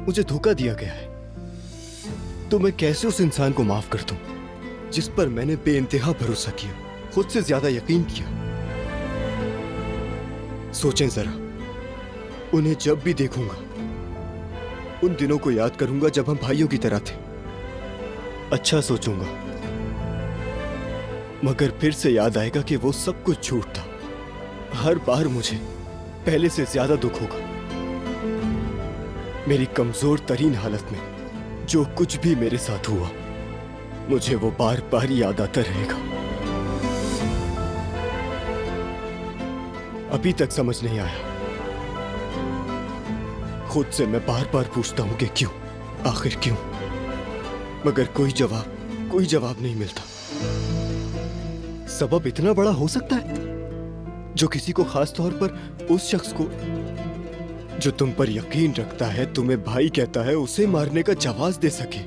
मुझे धोखा दिया गया है, तो मैं कैसे उस इंसान को माफ कर दूं जिस पर मैंने बेइंतहा भरोसा किया, खुद से ज्यादा यकीन किया। सोचें जरा, उन्हें जब भी देखूंगा उन दिनों को याद करूंगा जब हम भाइयों की तरह थे। अच्छा सोचूंगा, मगर फिर से याद आएगा कि वो सब कुछ झूठ था। हर बार मुझे पहले से ज्यादा दुख होगा। मेरी कमजोर तरीन हालत में जो कुछ भी मेरे साथ हुआ, मुझे वो बार बार याद आता रहेगा। अभी तक समझ नहीं आया। खुद से मैं बार बार पूछता हूं कि क्यों, आखिर क्यों, मगर कोई जवाब नहीं मिलता। सबब इतना बड़ा हो सकता है जो किसी को, खास तौर पर उस शख्स को जो तुम पर यकीन रखता है, तुम्हें भाई कहता है, उसे मारने का जवाब दे सके।